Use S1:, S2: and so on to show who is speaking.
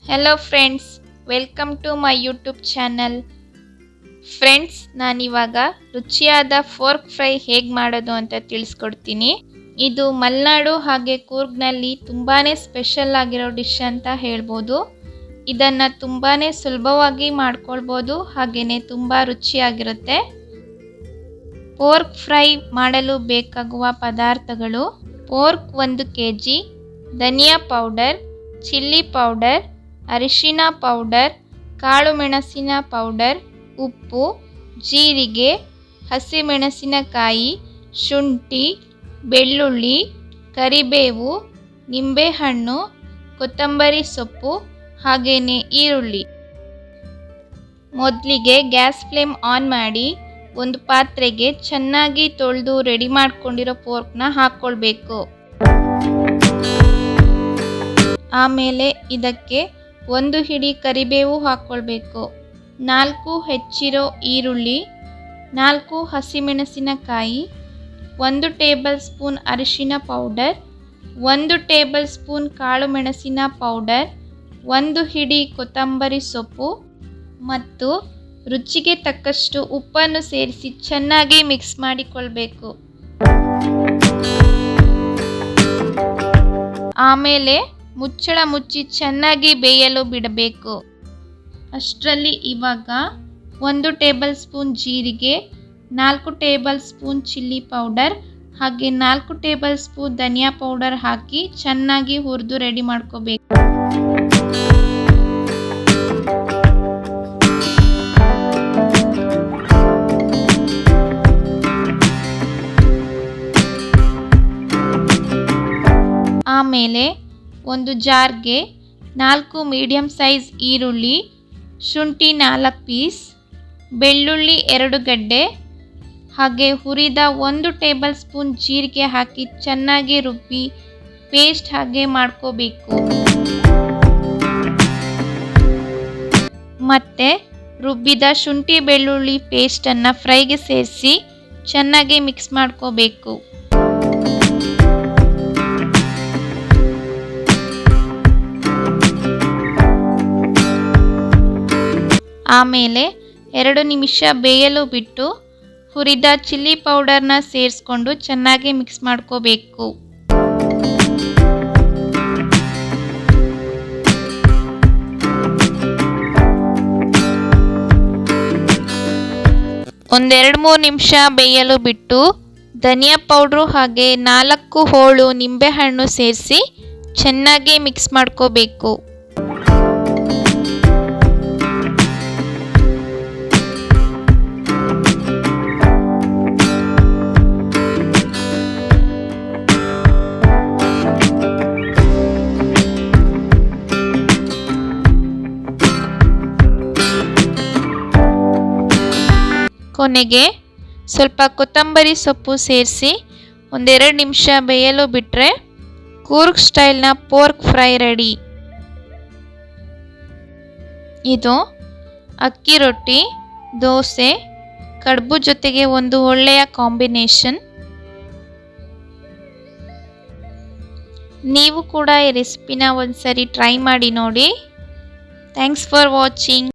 S1: Hello friends, welcome to my YouTube channel. Friends, ನಾನಿವಾಗ ರುಚಿಯಾದ fork fry ಹೇಗೆ ಮಾಡೋದು ಅಂತ ತಿಳಿಸ್ಕೊಡ್ತೀನಿ. ಇದು ಮಲೆನಾಡು ಹಾಗೆ ಕೂರ್ಗ್ನಲ್ಲಿ ತುಂಬಾ ಸ್ಪೆಷಲ್ ಆಗಿರೋ ಡಿಶ್ ಅಂತ ಹೇಳ್ಬೋದು. ಇದನ್ನು ತುಂಬಾ ಸುಲಭವಾಗಿ ಮಾಡ್ಕೊಳ್ಬೋದು, ಹಾಗೆಯೇ ತುಂಬ ರುಚಿಯಾಗಿರುತ್ತೆ. ಪೋರ್ಕ್ ಫ್ರೈ ಮಾಡಲು ಬೇಕಾಗುವ ಪದಾರ್ಥಗಳು: ಪೋರ್ಕ್ 1 kg, ಧನಿಯಾ ಪೌಡರ್, ಚಿಲ್ಲಿ ಪೌಡರ್, ಅರಿಶಿನ ಪೌಡರ್, ಕಾಳು ಮೆಣಸಿನ ಪೌಡರ್, ಉಪ್ಪು, ಜೀರಿಗೆ, ಹಸಿಮೆಣಸಿನಕಾಯಿ, ಶುಂಠಿ, ಬೆಳ್ಳುಳ್ಳಿ, ಕರಿಬೇವು, ನಿಂಬೆಹಣ್ಣು, ಕೊತ್ತಂಬರಿ ಸೊಪ್ಪು ಹಾಗೆಯೇ ಈರುಳ್ಳಿ. ಮೊದಲಿಗೆ ಗ್ಯಾಸ್ ಫ್ಲೇಮ್ ಆನ್ ಮಾಡಿ ಒಂದು ಪಾತ್ರೆಗೆ ಚೆನ್ನಾಗಿ ತೊಳೆದು ರೆಡಿ ಮಾಡ್ಕೊಂಡಿರೋ ಪೋರ್ಕ್ನ ಹಾಕ್ಕೊಳ್ಬೇಕು. ಆಮೇಲೆ ಇದಕ್ಕೆ 1 ಹಿಡಿ ಕರಿಬೇವು ಹಾಕ್ಕೊಳ್ಬೇಕು, 4 ಹೆಚ್ಚಿರೋ ಈರುಳ್ಳಿ, 4 ಹಸಿಮೆಣಸಿನಕಾಯಿ, 1 ಟೇಬಲ್ ಸ್ಪೂನ್ ಅರಿಶಿನ ಪೌಡರ್, 1 ಟೇಬಲ್ ಸ್ಪೂನ್ ಕಾಳು ಮೆಣಸಿನ ಪೌಡರ್, 1 ಹಿಡಿ ಕೊತ್ತಂಬರಿ ಸೊಪ್ಪು ಮತ್ತು ರುಚಿಗೆ ತಕ್ಕಷ್ಟು ಉಪ್ಪನ್ನು ಸೇರಿಸಿ ಚೆನ್ನಾಗಿ ಮಿಕ್ಸ್ ಮಾಡಿಕೊಳ್ಬೇಕು. ಆಮೇಲೆ ಮುಚ್ಚಳ ಮುಚ್ಚಿ ಚೆನ್ನಾಗಿ ಬೇಯಲು ಬಿಡಬೇಕು. ಅಷ್ಟರಲ್ಲಿ ಇವಾಗ 1 ಟೇಬಲ್ ಸ್ಪೂನ್ ಜೀರಿಗೆ, 4 ಟೇಬಲ್ ಸ್ಪೂನ್ ಚಿಲ್ಲಿ ಪೌಡರ್ ಹಾಗೆ 4 ಟೇಬಲ್ ಸ್ಪೂನ್ ಧನಿಯಾ ಪೌಡರ್ ಹಾಕಿ ಚೆನ್ನಾಗಿ ಹುರಿದು ರೆಡಿ ಮಾಡ್ಕೋಬೇಕು. ಆಮೇಲೆ ಒಂದು ಜಾರ್ಗೆ 4 ಮೀಡಿಯಂ ಸೈಜ್ ಈರುಳ್ಳಿ, ಶುಂಠಿ 4 ಪೀಸ್, ಬೆಳ್ಳುಳ್ಳಿ 2 ಗಡ್ಡೆ ಹಾಗೆ ಹುರಿದ 1 ಟೇಬಲ್ ಸ್ಪೂನ್ ಜೀರಿಗೆ ಹಾಕಿ ಚೆನ್ನಾಗಿ ರುಬ್ಬಿ ಪೇಸ್ಟ್ ಹಾಗೆ ಮಾಡ್ಕೋಬೇಕು. ಮತ್ತೆ ರುಬ್ಬಿದ ಶುಂಠಿ ಬೆಳ್ಳುಳ್ಳಿ ಪೇಸ್ಟನ್ನು ಫ್ರೈಗೆ ಸೇರಿಸಿ ಚೆನ್ನಾಗಿ ಮಿಕ್ಸ್ ಮಾಡ್ಕೋಬೇಕು. ಆಮೇಲೆ 2 ನಿಮಿಷ ಬೇಯಲು ಬಿಟ್ಟು ಹುರಿದ ಚಿಲ್ಲಿ ಪೌಡರ್ನ ಸೇರಿಸ್ಕೊಂಡು ಚೆನ್ನಾಗಿ ಮಿಕ್ಸ್ ಮಾಡ್ಕೋಬೇಕು. ಒಂದು 2-3 ನಿಮಿಷ ಬೇಯಲು ಬಿಟ್ಟು ಧನಿಯಾ ಪೌಡ್ರು ಹಾಗೆ 4 ಹೋಳು ನಿಂಬೆಹಣ್ಣು ಸೇರಿಸಿ ಚೆನ್ನಾಗಿ ಮಿಕ್ಸ್ ಮಾಡ್ಕೋಬೇಕು. ಕೊನೆಗೆ ಸ್ವಲ್ಪ ಕೊತ್ತಂಬರಿ ಸೊಪ್ಪು ಸೇರಿಸಿ 1-2 ನಿಮಿಷ ಬೇಯಲು ಬಿಟ್ಟರೆ ಕೂರ್ಗ್ ಸ್ಟೈಲ್ನ ಪೋರ್ಕ್ ಫ್ರೈ ರೆಡಿ. ಇದು ಅಕ್ಕಿ ರೊಟ್ಟಿ, ದೋಸೆ, ಕಡುಬು ಜೊತೆಗೆ ಒಂದು ಒಳ್ಳೆಯ ಕಾಂಬಿನೇಷನ್. ನೀವು ಕೂಡ ಈ ರೆಸಿಪಿನ ಒಂದ್ಸರಿ ಟ್ರೈ ಮಾಡಿ ನೋಡಿ. Thanks for watching.